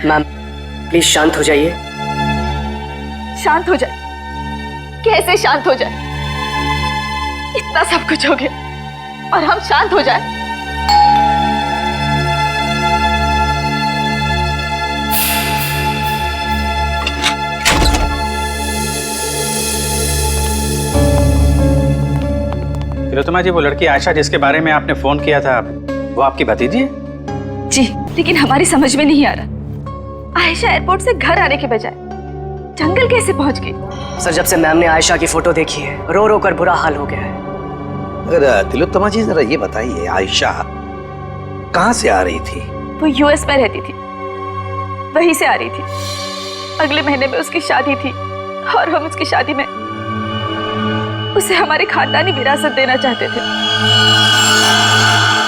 Ma'am please शांत हो जाइए। शांत हो जाए? कैसे शांत हो जाए? इतना सब कुछ हो गया और हम शांत हो जाए? तिलोत्तमा जी, वो लड़की आयशा जिसके बारे में आपने फोन किया था, वो आपकी भतीजी है? जी, लेकिन हमारी समझ में नहीं आ रहा आयशा एयरपोर्ट से घर आने के बजाय जंगल कैसे पहुंच गई? सर, जब से मैम ने आयशा की फोटो देखी है रो रो कर बुरा हाल हो गया है। अगर तिलोत्तमा जी जरा ये बताइए, आयशा कहाँ से आ रही थी? वो यूएस में रहती थी, वहीं से आ रही थी। अगले महीने में उसकी शादी थी और हम उसकी शादी में उसे हमारे खानदानी विरासत देना चाहते थे।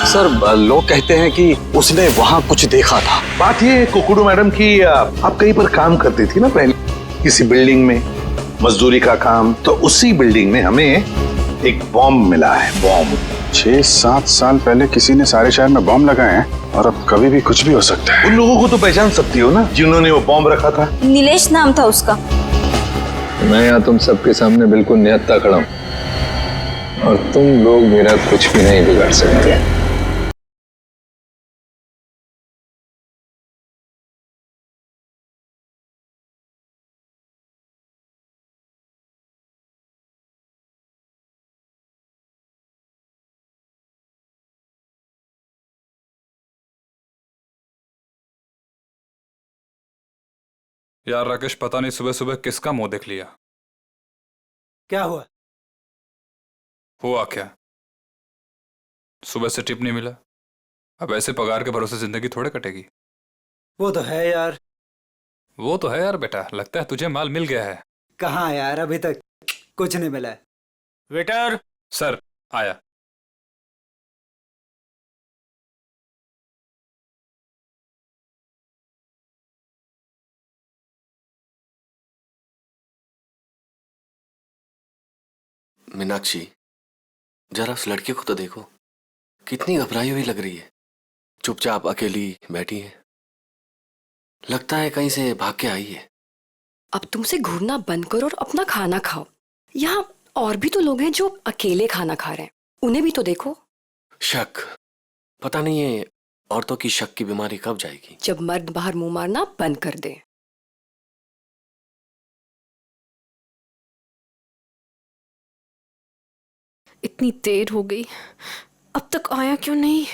सर, लोग कहते हैं कि उसने वहाँ कुछ देखा था। बात ये कुकुडू मैडम की आप कहीं पर काम करती थी ना पहले, किसी बिल्डिंग में मजदूरी का काम, तो उसी बिल्डिंग में हमें एक बॉम्ब मिला है। बॉम्ब 6-7 साल पहले किसी ने सारे शहर में बॉम्ब लगाए हैं और अब कभी भी कुछ भी हो सकता है। उन लोगों को तो पहचान सकती हो ना जिन्होंने वो बॉम्ब रखा था? नीलेश नाम था उसका। मैं यहाँ तुम सबके सामने बिल्कुल निहत्था खड़ा हूँ और तुम लोग मेरा कुछ भी नहीं बिगाड़ सकते। यार राकेश, पता नहीं सुबह सुबह किसका मुंह देख लिया। क्या हुआ? हुआ क्या? सुबह से टिप नहीं मिला। अब ऐसे पगार के भरोसे जिंदगी थोड़े कटेगी। वो तो है यार। वो तो है यार बेटा, लगता है तुझे माल मिल गया है। कहाँ यार, अभी तक कुछ नहीं मिला है। वेटर। सर, आया। मीनाक्षी, जरा उस लड़की को तो देखो, कितनी घबराई हुई लग रही है। चुपचाप अकेली बैठी है, लगता है कहीं से भाग के आई है। अब तुमसे घूरना बंद करो और अपना खाना खाओ। यहाँ और भी तो लोग हैं जो अकेले खाना खा रहे हैं, उन्हें भी तो देखो। शक, पता नहीं ये औरतों की शक की बीमारी कब जाएगी। जब मर्द बाहर मुंह मारना बंद कर दे। इतनी देर हो गई, अब तक आया क्यों नहीं?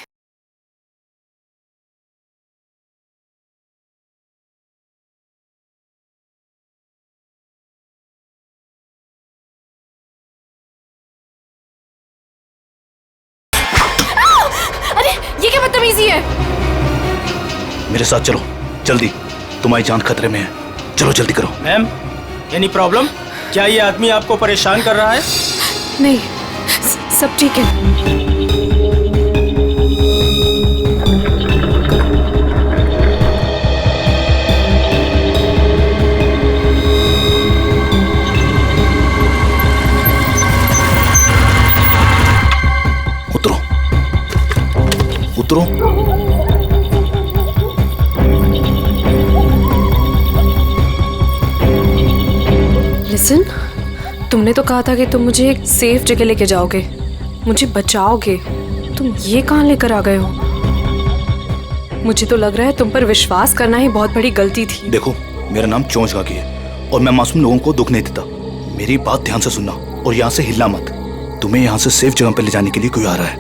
अरे ये क्या बदतमीजी है? मेरे साथ चलो जल्दी, तुम्हारी जान खतरे में है। चलो जल्दी करो। Ma'am, any problem? क्या ये आदमी आपको परेशान कर रहा है? नहीं, सब ठीक है। उतरो उतरो। लिसन, तुमने तो कहा था कि तुम मुझे एक सेफ जगह लेके जाओगे, मुझे बचाओगे। तुम ये कहाँ लेकर आ गए हो? मुझे तो लग रहा है तुम पर विश्वास करना ही बहुत बड़ी गलती थी। देखो, मेरा नाम चोंच गागी है और मैं मासूम लोगों को दुख नहीं देता। मेरी बात ध्यान से सुनना और यहाँ से हिलना मत। तुम्हें यहाँ से सेफ जगह पर ले जाने के लिए कोई आ रहा है।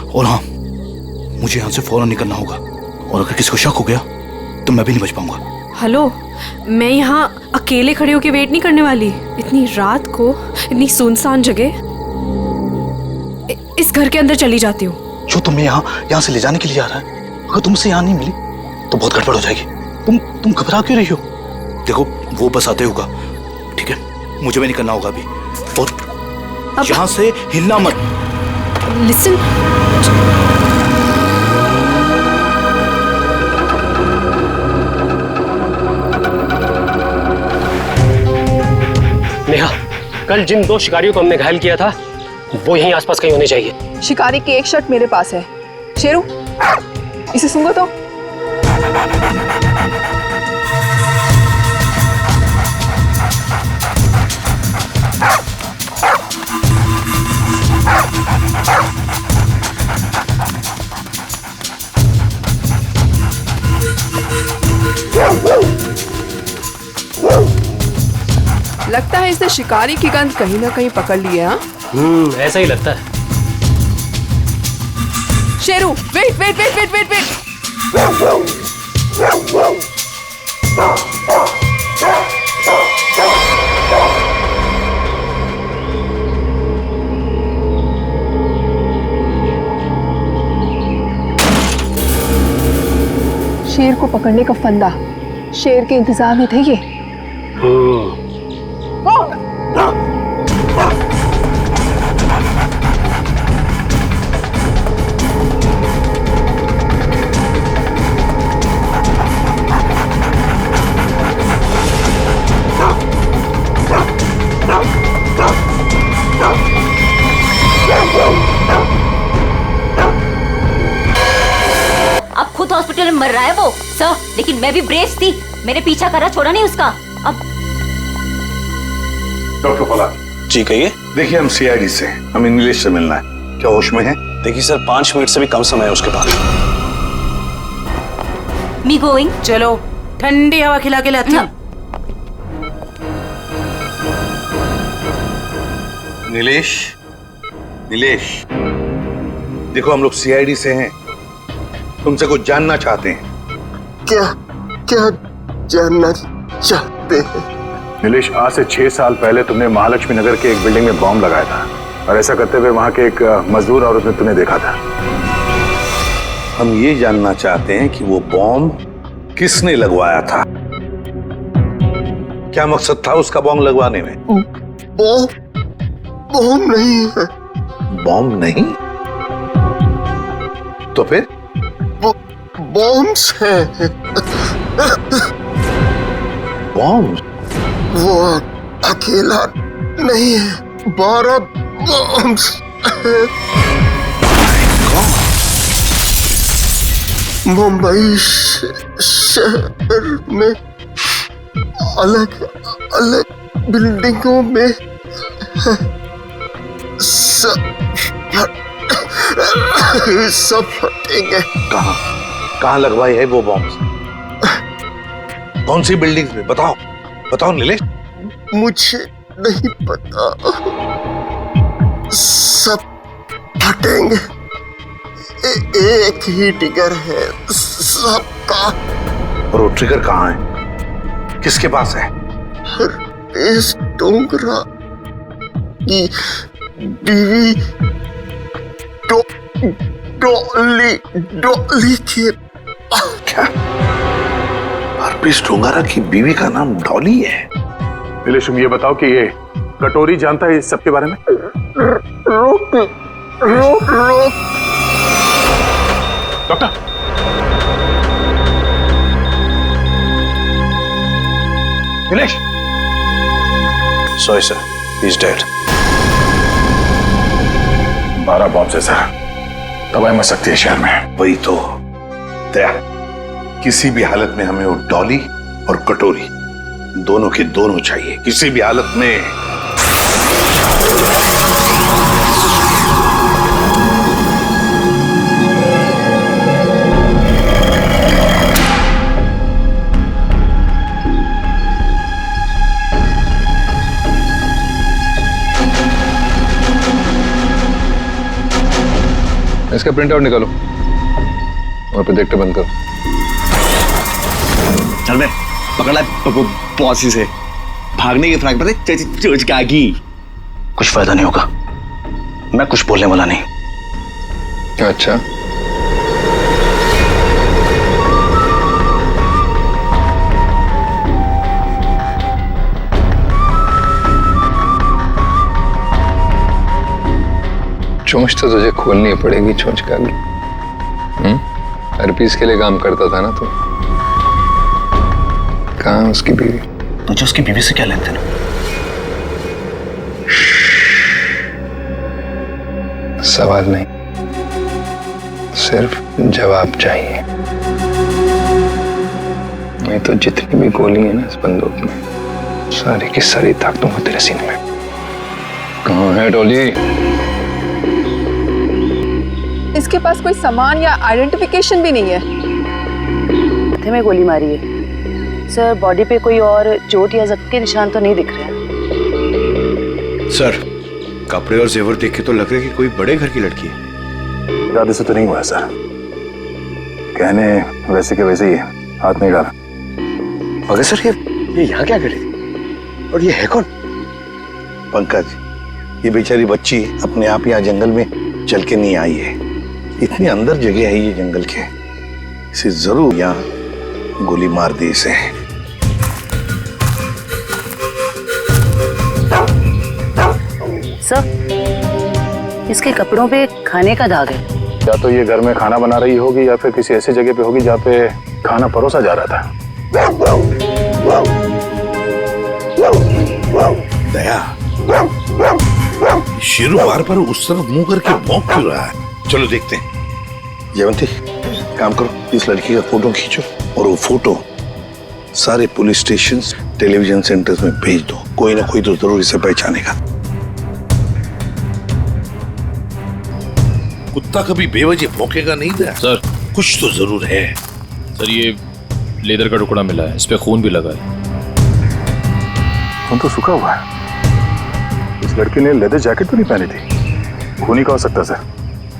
और हाँ, मुझे यहाँ से फौरन निकलना होगा और अगर किसी को शक हो गया तो मैं भी नहीं बच पाऊंगा। हेलो, मैं यहाँ अकेले खड़े होकर वेट नहीं करने वाली। इतनी रात को इतनी सुनसान जगह, इस घर के अंदर चली जाती हूँ। जो तुम्हें यहाँ से ले जाने के लिए आ रहा है, अगर तुमसे यहाँ नहीं मिली तो बहुत गड़बड़ हो जाएगी। तुम घबरा क्यों रही हो? देखो, वो बस आते होगा, ठीक है? मुझे भी निकलना होगा अभी और यहाँ से हिलना मत। लिसन, नेहा, कल जिन 2 शिकारियों को हमने घायल किया था वो यहीं आसपास कहीं होने चाहिए। शिकारी की एक शर्ट मेरे पास है। शेरू, इसे सूंघो तो। लगता है इसने शिकारी की गंध कहीं ना कहीं पकड़ ली है। ऐसा ही लगता है। Sheru, wait wait wait wait wait wait. शेर को पकड़ने का फंदा, शेर के इंतजार में थे ये। अब खुद हॉस्पिटल में मर रहा है वो सर, लेकिन मैं भी ब्रेव थी, मैंने पीछा करा, छोड़ा नहीं उसका। अब डॉक्टर पलाक जी कहिए। देखिए हम सीआईडी से, हमें नीलेश से मिलना है, क्या होश में है? देखिए सर 5 मिनट से भी कम समय है उसके पास। Me going. चलो ठंडी हवा खिला के लाती हूँ। नीलेश, नीलेश, देखो हम लोग सीआईडी से हैं, तुमसे कुछ जानना चाहते हैं। क्या क्या जानना चाहते हैं? नीलेश, आज से 6 साल पहले तुमने महालक्ष्मी नगर के एक बिल्डिंग में बॉम्ब लगाया था और ऐसा करते हुए वहां के एक मजदूर औरत ने तुम्हें देखा था। हम ये जानना चाहते हैं कि वो बॉम्ब किसने लगवाया था, क्या मकसद था उसका बॉम्ब लगवाने में? बॉम्ब नहीं है। बॉम्ब नहीं तो फिर? बॉम्ब्स हैं। बॉम्ब? वो अकेला नहीं है, 12 बॉम्ब्स हैं। मुंबई शहर में अलग अलग बिल्डिंगों में सब फटेंगे। कहाँ लगवाई है वो बॉम्ब? कौन सी बिल्डिंग में? बताओ बताओ नीलेश। मुझे नहीं पता, सब फटेंगे। एक ही ट्रिगर है सबका। और वो ट्रिगर कहाँ है, किसके पास है? इस डोंगरा की बीवी डॉली के। क्या हरप्रीत डोंगरा की बीवी का नाम डॉली है? नीलेश, तुम ये बताओ कि ये कटोरी जानता है इस सब के बारे में? रोक रोक रोक। Doctor, Nilesh. Sorry sir, he is dead. 12 bomb से सर, तबाही मच सकती है शहर में। वही तो दया, किसी भी हालत में हमें वो डॉली और कटोरी दोनों के दोनों चाहिए, किसी भी हालत में। इसका प्रिंट आउट निकालो और प्रोजेक्टर बंद करो। चल बे, पकड़ा पॉसी से भागने की फ्रैक पर चोच का की। कुछ फायदा नहीं होगा, मैं कुछ बोलने वाला नहीं। अच्छा, चोंच तो तुझे खोलनी पड़ेगी, चोंच का भी। हरपीस के लिए काम करता था ना तू? कहाँ उसकी बीवी? तुझे उसकी बीवी से क्या लेन देन? सवाल नहीं, सिर्फ जवाब चाहिए। नहीं तो जितनी भी गोली है ना इस बंदूक में, सारी की सारी दाग दूंगा तेरे सीने में। कहाँ है डॉली? इसके पास कोई सामान या आइडेंटिफिकेशन भी नहीं है। माथे में गोली मारी है सर, बॉडी पे कोई और चोट या जख्म के निशान तो नहीं दिख रहे हैं। सर, कपड़े और जेवर देख के तो लग रहा है कि कोई बड़े घर की लड़की है। इरादे से तो नहीं हुआ सर, कहने वैसे के वैसे ही है, हाथ नहीं डाला। मगर सर ये यहाँ क्या कर रही थी और ये है कौन? पंकज, ये बेचारी बच्ची अपने आप यहाँ जंगल में चल के नहीं आई है। इतनी अंदर जगह है ये जंगल के, इसे जरूर यहाँ गोली मार दी इसे। सर, इसके कपड़ों पे खाने का दाग है। या तो ये घर में खाना बना रही होगी या फिर किसी ऐसी जगह पे होगी जहाँ पे खाना परोसा जा रहा था। दया, शेरू बार बार उस तरफ मुंह करके भौंक क्यों रहा है? चलो देखते हैं। जयवंती, काम करो, इस लड़की का फोटो खींचो और वो फोटो सारे पुलिस स्टेशन, टेलीविजन सेंटर्स में भेज दो। कोई ना कोई तो जरूर इसे पहचानेगा। कुत्ता कभी बेवजह भौंकेगा नहीं दया। सर, कुछ तो जरूर है। सर, ये लेदर का टुकड़ा मिला है, इस पे खून भी लगा है। खून तो सूखा हुआ है। इस लड़की ने लेदर जैकेट तो नहीं पहनी थी। खून ही का हो सकता सर,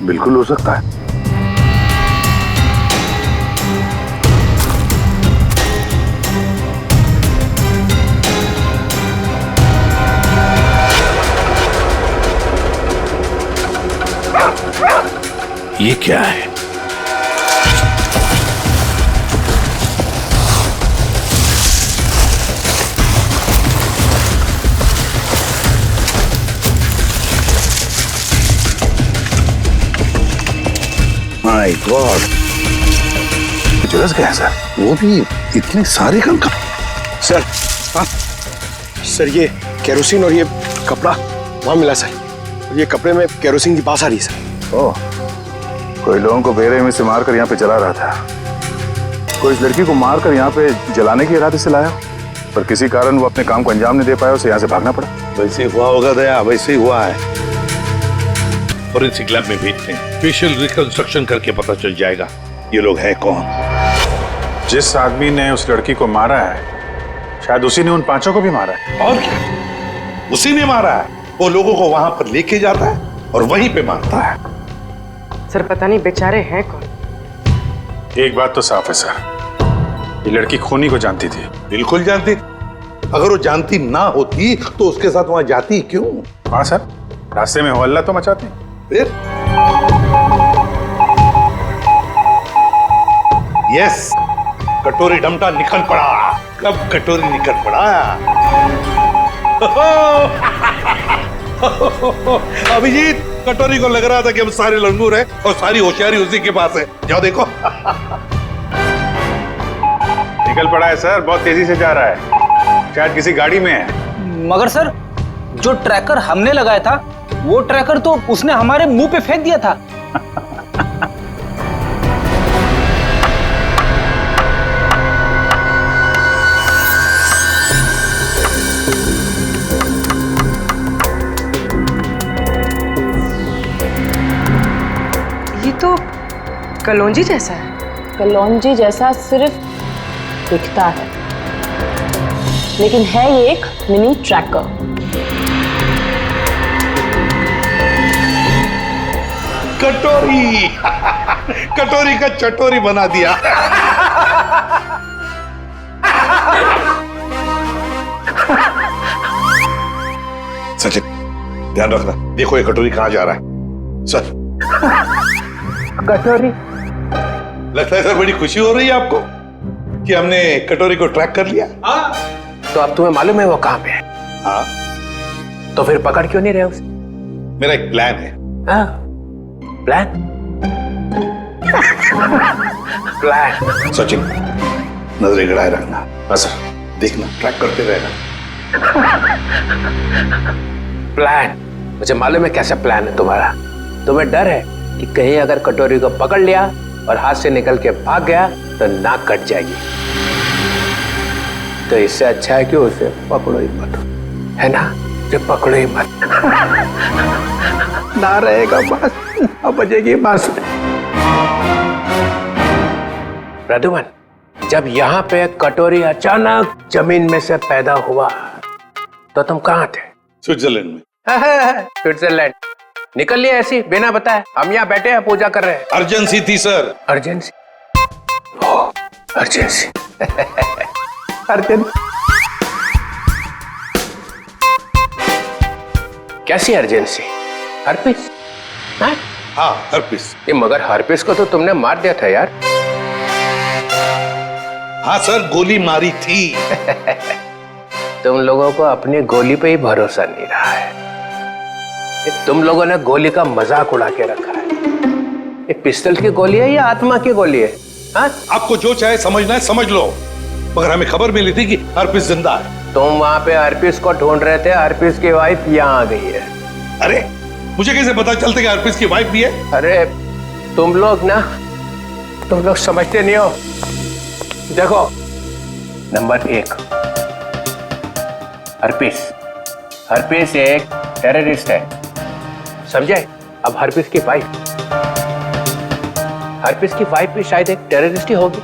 बिल्कुल हो सकता है। ये क्या है? माय गॉड, झुलस गया सर। वो भी इतने सारे गन का। सर, हाँ सर, ये केरोसिन और ये कपड़ा वहां मिला सर। ये कपड़े में केरोसिन की बास आ रही है सर। ओह, कोई लोगों को बेरहमी में से मारकर यहाँ पे जला रहा था। कोई इस लड़की को मारकर यहाँ पे जलाने के इरादे से लाया, पर किसी कारण वो अपने काम को अंजाम नहीं दे पाया, उसे यहाँ से भागना पड़ा। वैसे हुआ होगा दया, वैसे ही हुआ है। फॉरेंसिक लैब में भेजते हैं, फेशियल रिकंस्ट्रक्शन करके पता चल जाएगा ये लोग है कौन। जिस आदमी ने उस लड़की को मारा है, शायद उसी ने उन पांचों को भी मारा है। और क्या, उसी ने मारा है। वो लोगों को वहां पर लेके जाता है और वहीं पे मारता है। सर, पता नहीं बेचारे हैं कौन। एक बात तो साफ है सर, ये लड़की खूनी को जानती थी। बिल्कुल जानती। अगर वो जानती ना होती तो उसके साथ वहां जाती क्यों? हाँ सर, रास्ते में हल्ला तो मचाती। फिर यस, कटोरी डमटा निकल पड़ा। कब कटोरी निकल पड़ा? अभिजीत, कटोरी को लग रहा था कि हम सारे लंगूर हैं और सारी होशियारी उसी के पास है। जाओ देखो। निकल पड़ा है सर, बहुत तेजी से जा रहा है, शायद किसी गाड़ी में है। मगर सर, जो ट्रैकर हमने लगाया था वो ट्रैकर तो उसने हमारे मुंह पे फेंक दिया था। ये तो कलौंजी जैसा है। कलौंजी जैसा सिर्फ दिखता है, लेकिन है ये एक मिनी ट्रैकर। कटोरी कटोरी का चटोरी बना दिया। सचिन, ध्यान रखना, देखो ये कटोरी कहां जा रहा है। सर, कटोरी, लगता है सर बड़ी खुशी हो रही है आपको कि हमने कटोरी को ट्रैक कर लिया। तो अब तुम्हें मालूम है वो कहाँ पे है? हाँ, तो फिर पकड़ क्यों नहीं रहे उसे? मेरा एक प्लान है। हाँ, प्लान? प्लान? सचिन, नजरें गड़ाए रखना। हाँ सर, देखना, ट्रैक करते रहना। प्लान? मुझे मालूम है कैसा प्लान है तुम्हारा। तुम्हें डर है कि कहीं अगर कटोरी को पकड़ लिया और हाथ से निकल के भाग गया तो नाक कट जाएगी। तो इससे अच्छा है कि उसे पकड़ो ही मत, है ना? जो पकड़ो ही मत ना रहेगा बस, अब बजेगी बस। प्रद्युमन, जब यहाँ पे कटोरी अचानक जमीन में से पैदा हुआ तो तुम कहाँ थे? स्विट्जरलैंड में। स्विट्जरलैंड निकल लिया ऐसी बिना बताए? हम यहाँ बैठे हैं पूजा कर रहे हैं। अर्जेंसी थी सर। अर्जेंसी? अर्जेंसी अर्जेंसी कैसी अर्जेंसी? हर्पिस? हाँ हर्पिस। ये मगर हर्पिस को तो तुमने मार दिया था यार। हाँ सर, गोली मारी थी। तुम लोगों को अपनी गोली पे ही भरोसा नहीं रहा है। ये तुम लोगों ने गोली का मजाक उड़ा के रखा है। ये पिस्टल की गोली है या आत्मा की गोली है? हाँ? आपको जो चाहे समझना है समझ लो, मगर हमें खबर मिली थी कि हर्पिस जिंदा है। तुम वहां पे हर्पिस को ढूंढ रहे थे, हर्पिस की वाइफ यहाँ आ गई है। अरे मुझे कैसे पता चलता कि हर्पिस की वाइफ भी है? अरे तुम लोग समझते नहीं हो। देखो, नंबर 1, हर्पिस एक टेररिस्ट है, समझे? अब हर्पिस की वाइफ भी शायद एक टेररिस्ट ही होगी।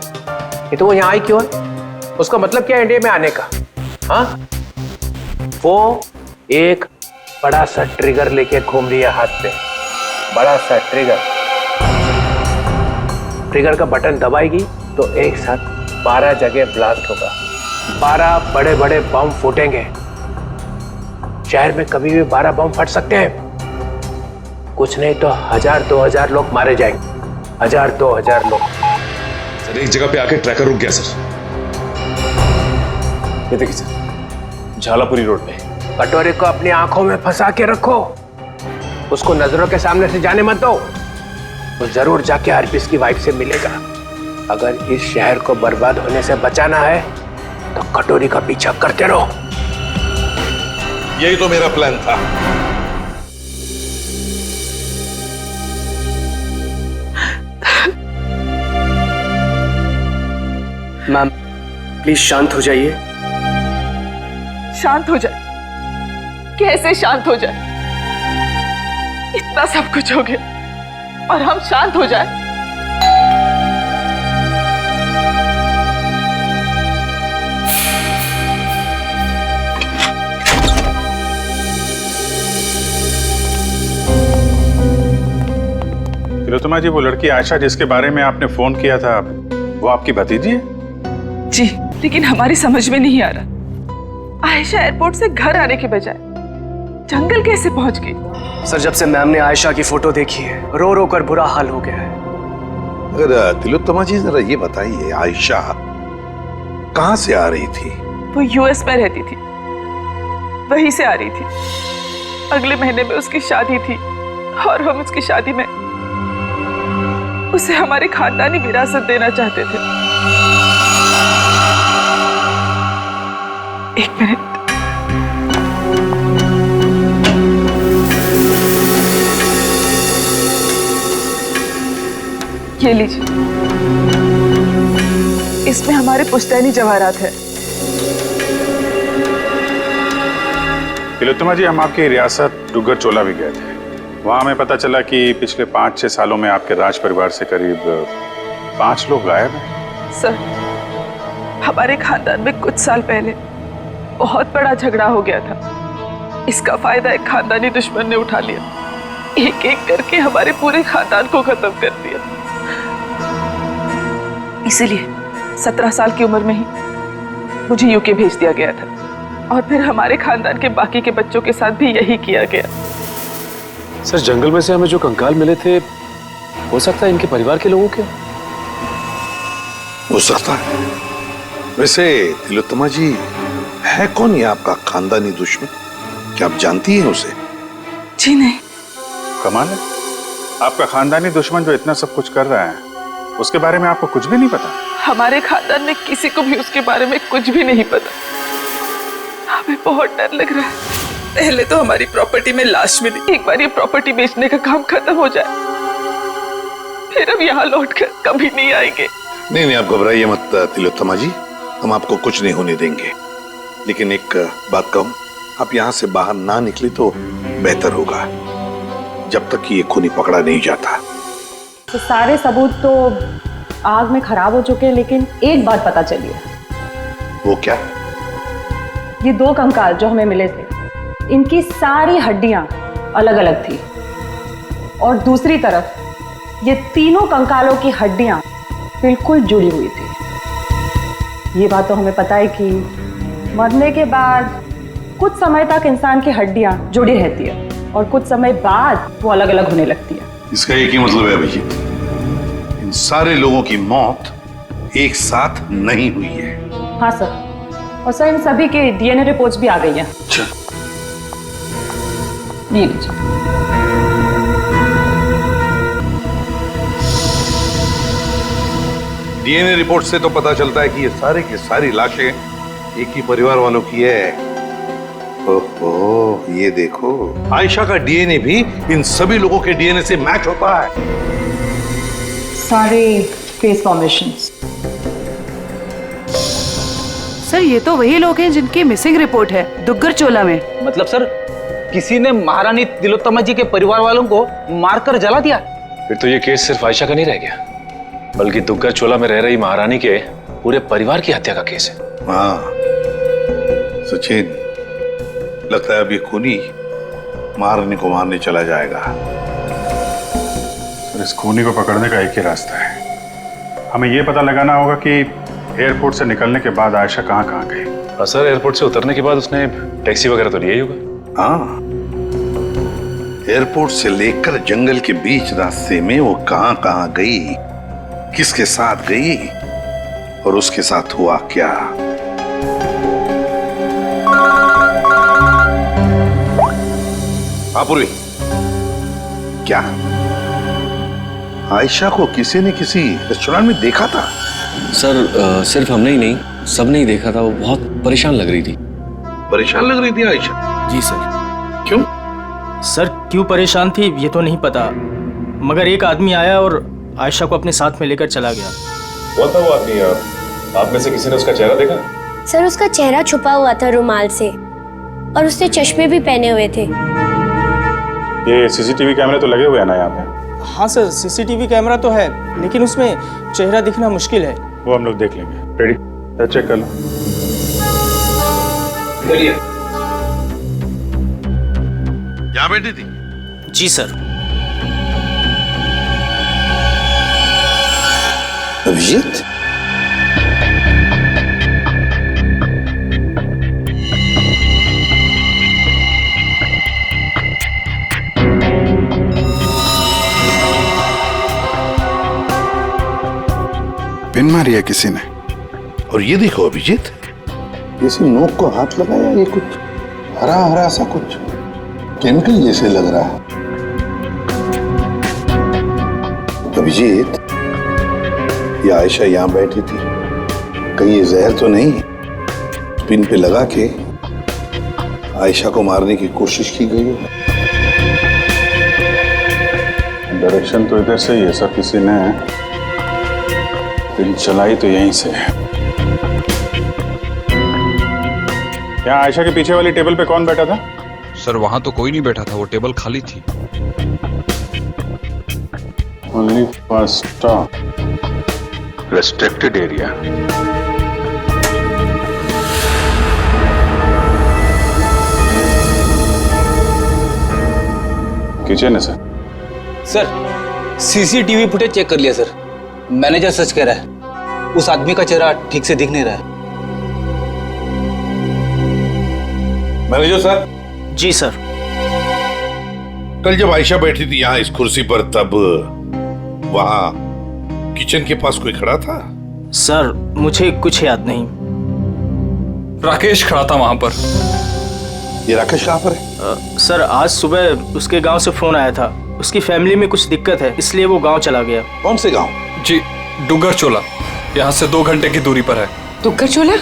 ये तो वो यहाँ आई क्यों है? उसका मतलब क्या है इंडिया में आने का? हाँ, वो एक बड़ा सा ट्रिगर लेके घूम रही है हाथ पे, बड़ा सा ट्रिगर का बटन दबाएगी तो एक साथ 12 जगह ब्लास्ट होगा, 12 बड़े बड़े बम फूटेंगे। शहर में कभी भी 12 बम फट सकते हैं, कुछ नहीं तो 1000-2000 लोग मारे जाएंगे, 1000-2000 लोग। सर एक जगह पे आके ट्रैकर रुक गया सर। ये देखिए सर, झालापुरी रोड पे। कटोरे को अपनी आंखों में फंसा के रखो, उसको नजरों के सामने से जाने मत दो। वो जरूर जाके हर्पिस की वाइफ से मिलेगा। अगर इस शहर को बर्बाद होने से बचाना है तो कटोरी का पीछा करते रहो। यही तो मेरा प्लान था। मैम प्लीज शांत हो जाइए। शांत हो जाए? कैसे शांत हो जाए? इतना सब कुछ हो गया और हम शांत हो जाए? तिलोत्तमा जी, वो लड़की आयशा जिसके बारे में आपने फोन किया था, वो आपकी भतीजी है? जी, लेकिन हमारी समझ में नहीं आ रहा, आयशा एयरपोर्ट से घर आने के बजाय जंगल कैसे पहुंच गई? सर, जब से मैम ने आयशा की फोटो देखी है, रो रो कर बुरा हाल हो गया है। अगर तिलोत्तमा जी जरा ये बताइए, आयशा कहाँ से आ रही थी? वो यूएस में रहती थी, वहीं से आ रही थी। अगले महीने में उसकी शादी थी और हम उसकी शादी में उसे हमारी खानदानी विरासत देना चाहते थे। एक मिनट, ये लीजिए, इसमें हमारे पुश्तैनी जवाहरात है। तिलोत्तमा जी, हम आपकी रियासत डुग्गर चोला भी गए थे। वहां हमें पता चला कि पिछले 5-6 सालों में आपके राज परिवार से करीब 5 लोग गायब हैं। सर, हमारे खानदान में कुछ साल पहले बहुत बड़ा झगड़ा हो गया था। इसका फायदा एक खानदानी दुश्मन ने उठा लिया, एक एक करके हमारे पूरे खानदान को खत्म कर दिया। इसीलिए 17 साल की उम्र में ही मुझे यूके भेज दिया गया था और फिर हमारे खानदान के बाकी के बच्चों के साथ भी यही किया गया। सर, जंगल में से हमें जो कंकाल मिले थे, हो सकता है इनके परिवार के लोगों के? हो सकता है। वैसे तिलोत्तमा जी, है कौन ये आपका खानदानी दुश्मन? क्या आप जानती हैं उसे? जी नहीं। कमाल है, आपका खानदानी दुश्मन जो इतना सब कुछ कर रहा है, उसके बारे में आपको कुछ भी नहीं पता? हमारे खानदान में किसी को भी उसके बारे में कुछ भी नहीं पता। हमें बहुत डर लग रहा है। पहले तो हमारी प्रॉपर्टी में लाश मिली, एक बार ये प्रॉपर्टी बेचने का काम खत्म हो जाए, फिर हम यहाँ लौटकर कभी नहीं आएंगे। नहीं, आप घबराइए मत तिलोत्तमा जी। हम आपको कुछ नहीं होने देंगे, लेकिन एक बात कहूं, आप यहाँ से बाहर ना निकले तो बेहतर होगा, जब तक कि ये खूनी पकड़ा नहीं जाता। तो सारे सबूत तो आग में खराब हो चुके हैं, लेकिन एक बात पता चली है। वो क्या? ये 2 कंकाल जो हमें मिले थे, इनकी सारी हड्डियां अलग अलग थी, और दूसरी तरफ ये तीनों कंकालों की हड्डियां बिल्कुल जुड़ी हुई थी। ये बात तो हमें पता है कि मरने के बाद कुछ समय तक इंसान की हड्डियां जुड़ी रहती है और कुछ समय बाद वो अलग अलग होने लगती है। इसका एक ही मतलब है अभिजीत, इन सारे लोगों की मौत एक साथ नहीं हुई है। हाँ सर, और सर इन सभी के डीएनए रिपोर्ट्स भी आ गई हैं। अच्छा, ये लीजिए। डीएनए रिपोर्ट से तो पता चलता है कि ये सारे की सारी लाशें एक ही परिवार वालों की है। ओहो, ये देखो, आयशा का डीएनए भी इन सभी लोगों के डीएनए से मैच होता है। सारे फेस फॉर्मेशंस। सर ये तो वही लोग हैं जिनकी मिसिंग रिपोर्ट है दुग्गर चोला में। मतलब सर किसी ने महारानी तिलोत्तमा जी के परिवार वालों को मारकर जला दिया? फिर तो ये केस सिर्फ आयशा का नहीं रह गया, बल्कि दुग्गर चोला में रह रही महारानी के पूरे परिवार की हत्या का केस है। हाँ सचिन, लगता है अब ये खूनी महारानी को मारने चला जाएगा। सर, इस खूनी को पकड़ने का एक ही रास्ता है, हमें ये पता लगाना होगा कि एयरपोर्ट से निकलने के बाद आयशा कहाँ गई। सर, एयरपोर्ट से उतरने के बाद उसने टैक्सी वगैरह तो लिया ही होगा। हाँ, एयरपोर्ट से लेकर जंगल के बीच रास्ते में वो कहाँ गई, किसके साथ गई और उसके साथ हुआ क्या। पूरी क्या आयशा को किसी ने किसी रेस्टोरेंट में देखा था? सर सिर्फ हमने ही नहीं, सबने ही देखा था। वो बहुत परेशान लग रही थी। परेशान लग रही थी आयशा? जी सर। क्यों? सर क्यों परेशान थी ये तो नहीं पता, मगर एक आदमी आया और आयशा को अपने साथ में लेकर चला गया। कौन था वो आदमी? आप में से किसी ने उसका चेहरा देखा? सर उसका चेहरा छुपा हुआ था रुमाल से, और उसने चश्मे भी पहने हुए थे। ये सीसीटीवी कैमरे तो लगे हुए हैं ना यहाँ पे? हाँ सर, सीसीटीवी कैमरा तो है, लेकिन उसमें चेहरा दिखना मुश्किल है। वो हम लोग देख लेंगे। रेडी? चेक कर लो। यहाँ बैठी थी? जी सर। अभिजीत? पिन मारी है किसी ने। और ये देखो अभिजीत, किसी नोक को हाथ लगाया, ये कुछ हरा हरा सा कुछ केमिकल जैसे लग रहा है। अभिजीत, ये आयशा यहाँ बैठी थी, कहीं ये जहर तो नहीं पिन पे लगा के आयशा को मारने की कोशिश की गई है? डायरेक्शन तो इधर से ही है सर, किसी ने पिन चलाई तो यहीं से। यहाँ आयशा के पीछे वाली टेबल पे कौन बैठा था? सर वहां तो कोई नहीं बैठा था, वो टेबल खाली थी। Only first stop restricted area. Kitchen है sir. Sir CCTV footage check कर लिया सर, मैनेजर सच कह रहा है, उस आदमी का चेहरा ठीक से दिख नहीं रहा है। Manager sir. जी सर। कल जब आयशा बैठी थी यहाँ इस कुर्सी पर, तब वहां किचन के पास कोई खड़ा था? सर मुझे कुछ याद नहीं। राकेश खड़ा था वहां पर। ये राकेश कहाँ पर है? सर आज सुबह उसके गांव से फोन आया था, उसकी फैमिली में कुछ दिक्कत है, इसलिए वो गांव चला गया। कौन से गांव? जी डुग्गर चोला, यहाँ से 2 घंटे की दूरी पर है। दुग्गर चोला?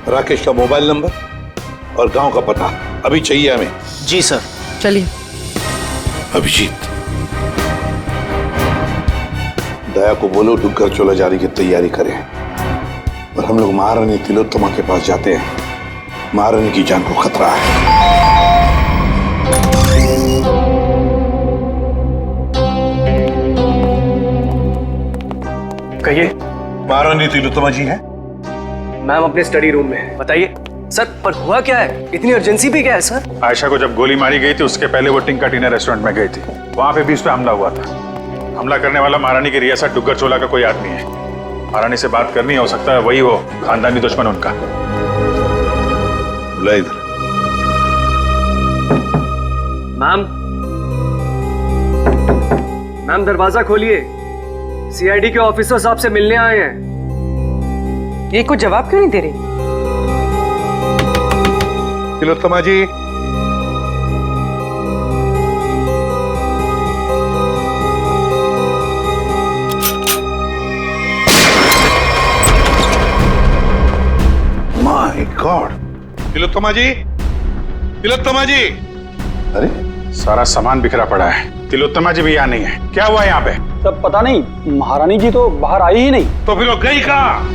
राकेश का मोबाइल नंबर और गांव का पता अभी चाहिए हमें। जी सर। चलिए। अभिजीत, दया को बोलो डुग्गर चोला जारी की तैयारी करें और हम लोग महारानी तिलोत्तमा के पास जाते हैं। महारानी की जान को खतरा है। कहिए। महारानी तिलोत्तमा जी हैं? मैम अपने स्टडी रूम में है। बताइए सर, पर हुआ क्या है? इतनी अर्जेंसी भी क्या है सर? आयशा को जब गोली मारी गई थी उसके पहले वो टिंका टीना रेस्टोरेंट में गई थी। वहां पे भी उस पर हमला हुआ था। हमला करने वाला महारानी की रियासत डुग्गर चोला का कोई आदमी है। महारानी से बात करनी हो सकता है वही हो खानदानी दुश्मन उनका। बुला इधर। मैम दरवाजा खोलिए। सीआईडी के ऑफिसर साहब से मिलने आए हैं। ये कुछ जवाब क्यों नहीं दे रही? तिलोत्तमा जी, माय गॉड। तिलोत्तमा जी, तिलोत्तमा जी। अरे सारा सामान बिखरा पड़ा है। तिलोत्तमा जी भी यहाँ नहीं है। क्या हुआ यहाँ पे? सब पता नहीं, महारानी जी तो बाहर आई ही नहीं। तो फिर वो गई कहाँ?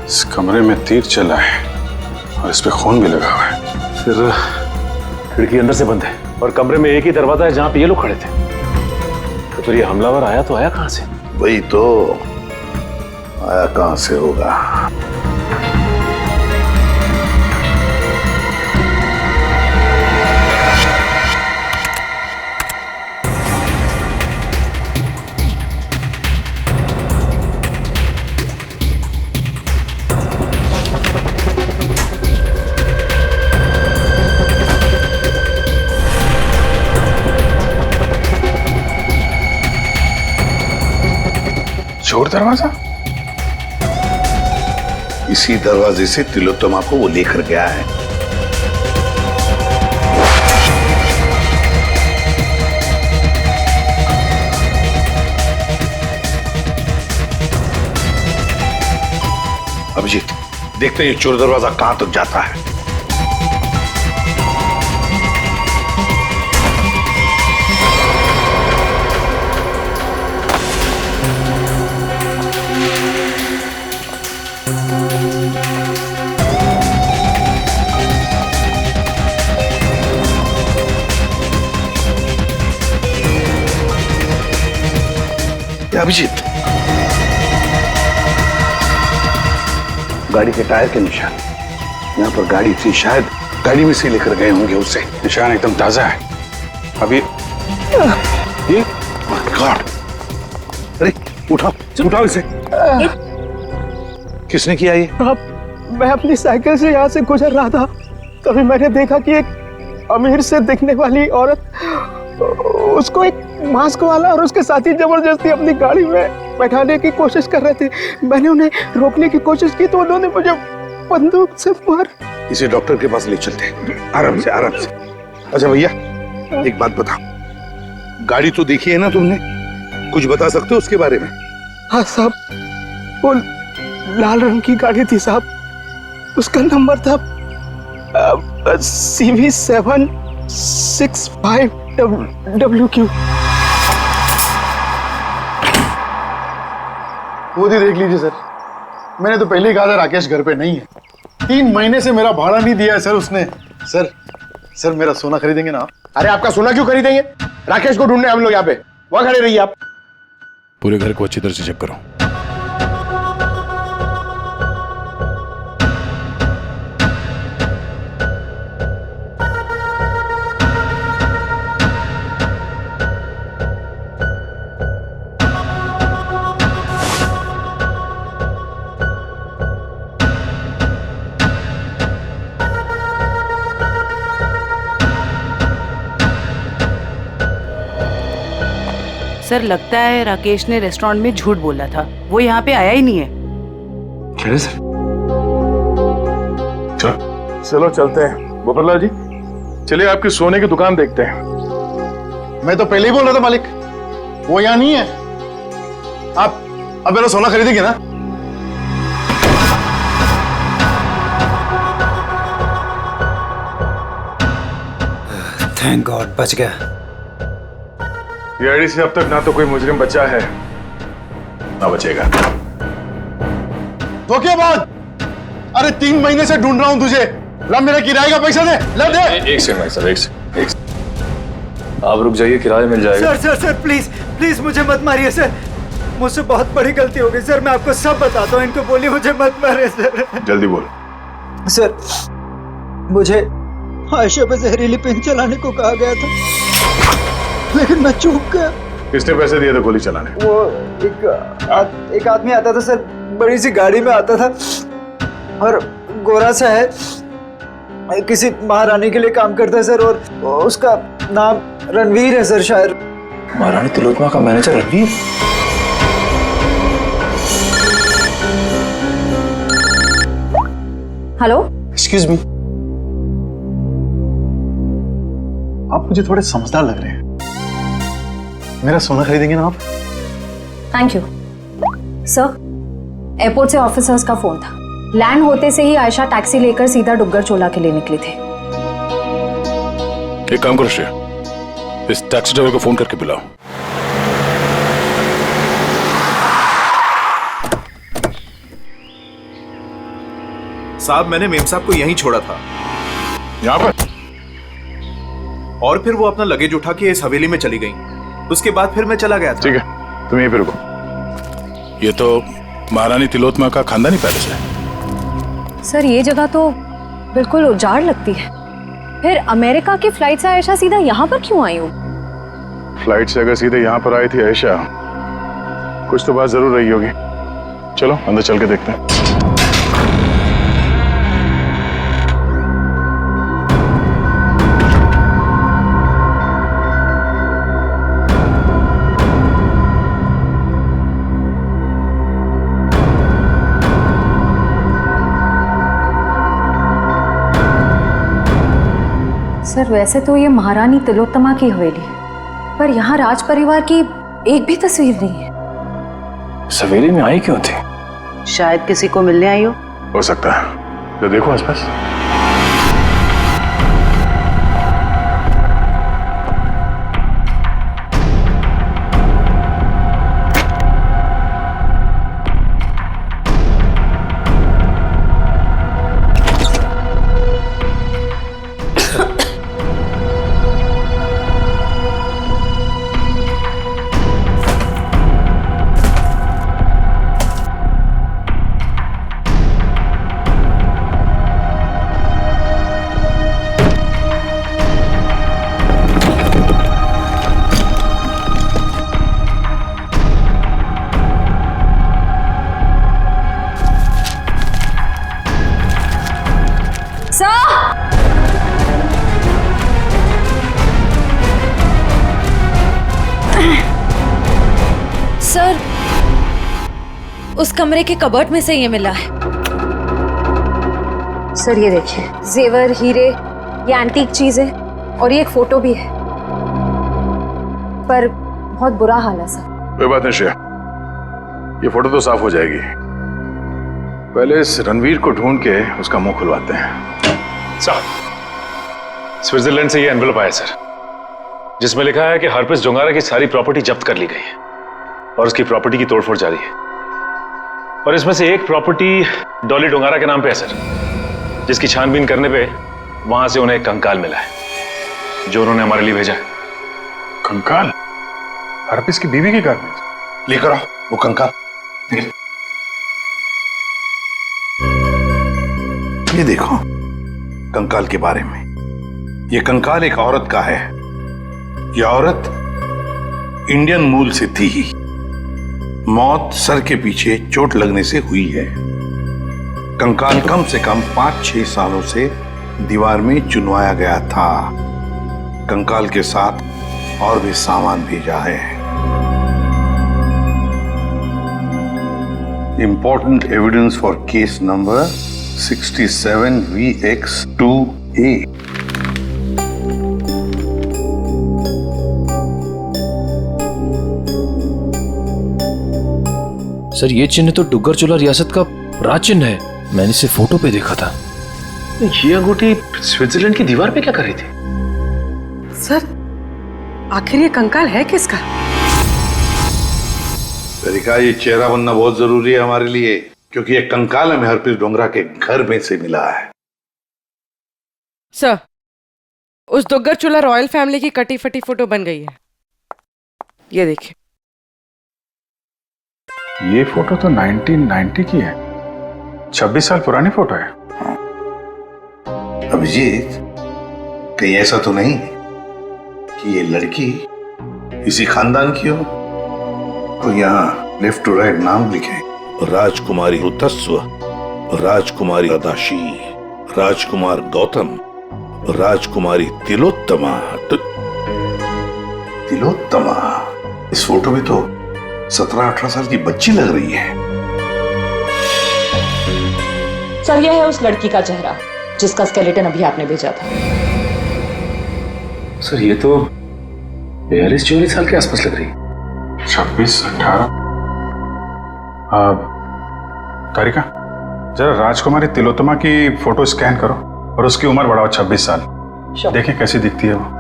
इस कमरे में तीर चला है और इस पे खून भी लगा हुआ है। फिर खिड़की अंदर से बंद है और कमरे में एक ही दरवाजा है जहां पे ये लोग खड़े थे। तो फिर ये हमलावर आया तो आया कहां से? वही तो, आया कहां से होगा? चोर दरवाजा? इसी दरवाजे से तिलोत्तमा को वो लेकर गया है। अभिजीत, देखते हैं ये चोर दरवाजा कहां तक जाता है। अभिजीत, गाड़ी के टायर के निशान यहाँ पर गाड़ी थी, शायद गाड़ी में से लेकर गए होंगे उसे। निशान एकदम ताजा है। अभी ये गॉड, अरे उठाओ उठाओ इसे। किसने किया ये? मैं अपनी साइकिल से यहाँ से गुजर रहा था, तभी मैंने देखा कि एक अमीर से दिखने वाली औरत, उसको एक मास्क वाला और उसके साथी जबरदस्ती अपनी गाड़ी में बैठाने की कोशिश कर रहे थे। मैंने उन्हें रोकने की कोशिश की तो उन्होंने मुझे बंदूक से मार। इसे डॉक्टर के पास ले चलते हैं, आराम से आराम से। अच्छा भैया, एक बात बताओ, गाड़ी तो देखी है ना तुमने? कुछ बता सकते हो उसके बारे में? हाँ साहब, वो लाल रंग की गाड़ी थी साहब। उसका नंबर था CV765WQ। खुद ही देख लीजिए सर, मैंने तो पहले ही कहा था राकेश घर पे नहीं है। 3 महीने से मेरा भाड़ा नहीं दिया है सर उसने। सर मेरा सोना खरीदेंगे ना? अरे आपका सोना क्यों खरीदेंगे? राकेश को ढूंढने हम लोग यहाँ पे, वहां खड़े रहिए आप। पूरे घर को अच्छी तरह से चेक करो। सर लगता है राकेश ने रेस्टोरेंट में झूठ बोला था, वो यहाँ पे आया ही नहीं है। चले सर, चलो चलते हैं। गोपाललाल जी चलिए आपकी सोने की दुकान देखते हैं। मैं तो पहले ही बोल रहा था मालिक, वो यहाँ नहीं है। आप अब मेरा सोना खरीदेंगे ना? थैंक गॉड, बच गया। सीआईडी से अब तक ना तो कोई मुजरिम बचा है ना बचेगा। धोखेबाज! अरे 3 महीने से ढूंढ रहा हूं तुझे। ला मेरा किराए का पैसा दे, ला दे। एक सेकंड भाई साहब, एक सेकंड। आप रुक जाइए, किराया मिल जाएगा। सर प्लीज प्लीज मुझे मत मारिए सर, मुझसे बहुत बड़ी गलती हो गई सर। मैं आपको सब बताता हूँ, इनको बोलिए मुझे मत मारे सर। जल्दी बोल। सर मुझे आयशा पे जहरीली पेन चलाने को कहा गया था, लेकिन मैं चूक गया। किसने पैसे दिए थे गोली चलाने? वो एक आदमी आता था सर, बड़ी सी गाड़ी में आता था और गोरा सा है, किसी महारानी के लिए काम करता है सर, और उसका नाम रणवीर है सर शायद। महारानी तिलोत्तमा का manager Ranveer? Hello, excuse me, आप मुझे थोड़े समझदार लग रहे हैं। मेरा सोना खरीदेंगे ना आप? Thank you sir. एयरपोर्ट से ऑफिसर्स का फोन था। लैंड होते से ही आयशा टैक्सी लेकर सीधा डुग्गर चोला के लिए निकली थी। एक काम करो श्रेया, इस टैक्सी ड्राइवर को फोन करके बुलाओ। साहब, मैंने मेम साहब को यहीं छोड़ा था। यहाँ पर? और फिर वो अपना लगेज उठा के इस हवेली में चली गई। उसके बाद फिर मैं चला गया था। ठीक है, तुम यहीं पे रुको। ये तो महारानी तिलोत्तमा का खानदानी पैलेस है। सर ये जगह तो बिल्कुल उजाड़ लगती है। फिर अमेरिका की फ्लाइट से आयशा सीधा यहाँ पर क्यों आई हूँ? फ्लाइट से अगर सीधे यहाँ पर आई थी आयशा, कुछ तो बात जरूर रही होगी। चलो अंदर चल के देखते हैं। सर वैसे तो ये महारानी तिलोत्तमा की हवेली है, पर यहाँ राज परिवार की एक भी तस्वीर नहीं है। इस हवेली में आई क्यों थी? शायद किसी को मिलने आई हो सकता है। तो देखो आसपास। सर, उस कमरे के कबर्ड में से ये मिला है। सर ये देखिए, जेवर, हीरे, ये एंटीक चीजें और ये एक फोटो भी है, पर बहुत बुरा हाल है सर। कोई बात नहीं श्रेया, ये फोटो तो साफ हो जाएगी। पहले इस रणवीर को ढूंढ के उसका मुंह खुलवाते हैं। साहब, स्विट्जरलैंड से ये एनवेलप आया सर, जिसमें लिखा है कि हरप्रिस डोंगारा की सारी प्रॉपर्टी जब्त कर ली गई है और उसकी प्रॉपर्टी की तोड़फोड़ जारी है। और इसमें से एक प्रॉपर्टी डॉली डोंगारा के नाम पे है सर, जिसकी छानबीन करने पे वहां से उन्हें एक कंकाल मिला है, जो उन्होंने हमारे लिए भेजा है। कंकाल? हरप्रिस की बीवी के घर में? लेकर आओ वो कंकाल। ये देखो कंकाल के बारे में। ये कंकाल एक औरत का है। ये औरत इंडियन मूल से थी ही। मौत सर के पीछे चोट लगने से हुई है। कंकाल कम से कम 5-6 सालों से दीवार में चुनवाया गया था। कंकाल के साथ और भी सामान भेजा है। Important evidence for case number 67VX2A। Sir ये चिन्ह तो डुग्गर चोला रियासत का राज चिन्ह है, मैंने इसे फोटो पे देखा था। ये अंगूठी स्विट्जरलैंड की दीवार पे क्या कर रही थी? सर आखिर ये कंकाल है किसका? तरीका ये चेहरा बनना बहुत जरूरी है हमारे लिए, क्योंकि ये कंकाल हमें हरप्रीत डोंगरा के घर में से मिला है। सर उस दुग्गर चोला रॉयल फैमिली की कटी फटी फोटो बन गई है, ये देखिए। ये फोटो तो 1990 की है, 26 साल पुरानी फोटो है। अभिजीत, कहीं ऐसा तो नहीं कि ये लड़की इसी खानदान की हो? तो यहाँ लेफ्ट टू राइट नाम लिखे, राजकुमारी ऋतस्व, राजकुमारी अदाशी, राजकुमार गौतम, राजकुमारी तिलोत्तमा। तिलोत्तमा, इस फोटो में तो 17-18 साल की बच्ची लग रही है। सर यह है उस लड़की का चेहरा जिसका स्केलेटन अभी आपने भेजा था। सर ये तो 42-44 साल के आसपास लग रही है। 26-18। तारिका, जरा राजकुमारी तिलोत्तमा की फोटो स्कैन करो और उसकी उम्र बढ़ाओ 26 साल। देखें कैसी दिखती है वो।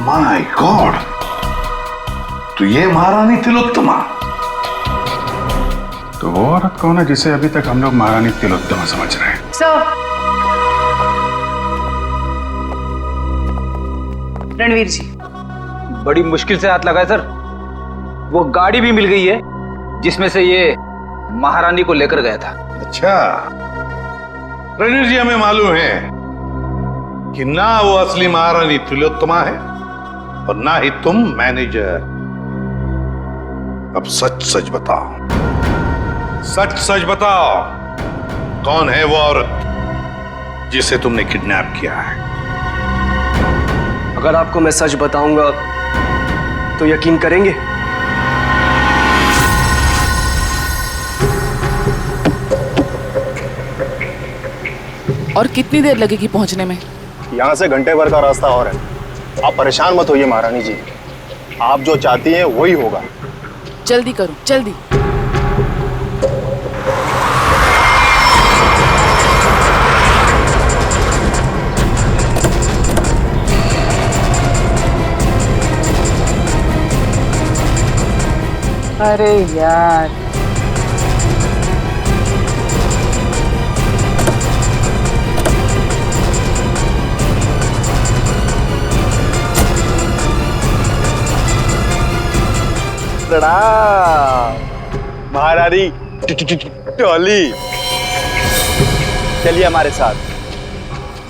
माय गॉड, तो ये महारानी तिलोत्तमा। तो वो औरत कौन है जिसे अभी तक हम लोग महारानी तिलोत्तमा समझ रहे हैं? रणवीर जी, बड़ी मुश्किल से हाथ लगाए सर। वो गाड़ी भी मिल गई है जिसमें से ये महारानी को लेकर गया था। अच्छा, रणवीर जी, हमें मालूम है कि ना वो असली महारानी तिलोत्तमा है और ना ही तुम मैनेजर। अब सच सच बताओ, सच सच बताओ, कौन है वो औरत जिसे तुमने किडनैप किया है? अगर आपको मैं सच बताऊंगा तो यकीन करेंगे? और कितनी देर लगेगी पहुंचने में? यहाँ से घंटे भर का रास्ता और है। आप परेशान मत होइए महारानी जी, आप जो चाहती हैं वही होगा। जल्दी करो, जल्दी। अरे यार, महारानी टॉली, चलिए हमारे साथ।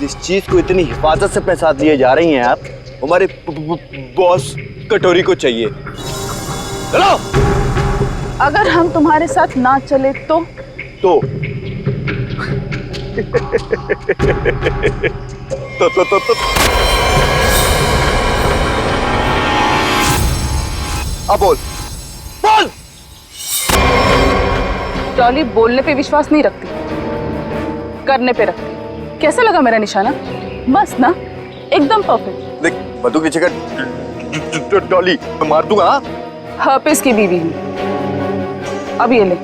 जिस चीज को इतनी हिफाजत से अपने साथ लिए जा रही हैं आप, हमारे बॉस कटोरी को चाहिए। चलो। अगर हम तुम्हारे साथ ना चले तो अब बोल। टॉली बोलने पे विश्वास नहीं रखती, करने पे रखती। कैसा लगा मेरा निशाना? बस ना, एकदम परफेक्ट। देख, बंदूक नीचे कर टॉली, मैं मार दूंगा। हर्पिस की बीवी हूँ। अब ये ले,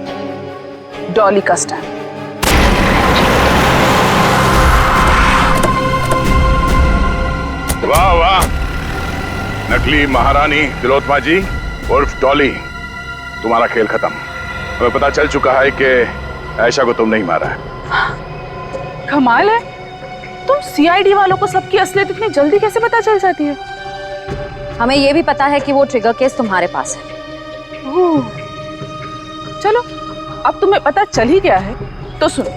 डॉली का स्टैंड। वाह वाह, नकली महारानी तिलोत्तमा जी उर्फ डॉली, तुम्हारा खेल खत्म। हमें पता चल चुका है कि आयशा को तुम नहीं मारा है। कमाल है, तुम सीआईडी वालों को सबकी असलियत इतनी जल्दी कैसे पता चल जाती है? हमें ये भी पता है कि वो ट्रिगर केस तुम्हारे पास है। चलो, अब तुम्हें पता चल ही गया है तो सुनो।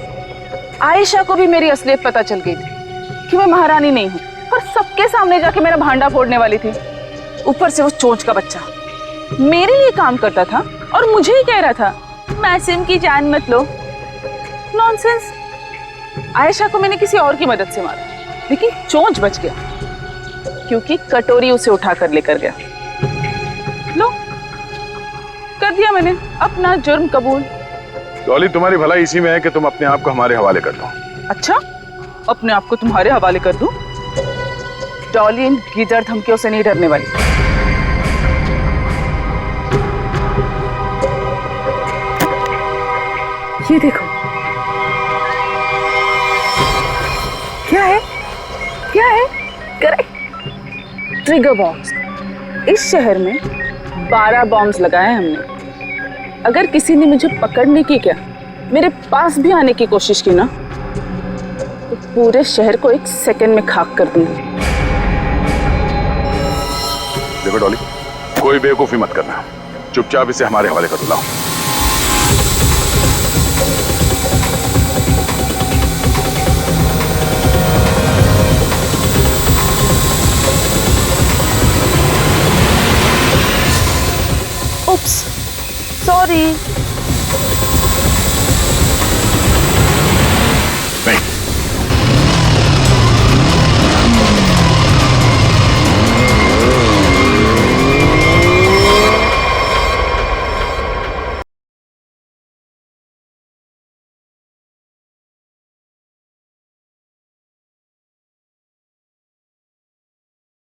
आयशा को भी मेरी असलियत पता चल गई थी कि मैं महारानी नहीं हूँ, पर सबके सामने जाके मेरा भांडा फोड़ने वाली थी। ऊपर से वो चोंच का बच्चा मेरे लिए काम करता था और मुझे ही कह रहा था, मासूम की जान मत लो। नॉनसेंस। आयशा को मैंने किसी और की मदद से मारा, लेकिन चोंच बच गया क्योंकि कटोरी उसे उठाकर लेकर गया। लो, कर दिया मैंने अपना जुर्म कबूल। डॉली, तुम्हारी भलाई इसी में है कि तुम अपने आप को हमारे हवाले कर दो। अच्छा, अपने आप को तुम्हारे हवाले कर दूं? डॉली इन गीदड़ धमकियों से नहीं डरने वाली। ये देखो, क्या है? क्या है? Correct, trigger bombs. इस शहर में 12 बॉम्ब्स लगाए हमने। अगर किसी ने मुझे पकड़ने की, क्या मेरे पास भी आने की कोशिश की ना, तो पूरे शहर को 1 सेकंड में खाक कर दूंगी। देखो डॉली, कोई बेवकूफी मत करना, चुपचाप इसे हमारे हवाले कर दो। लाओ। Oops, sorry.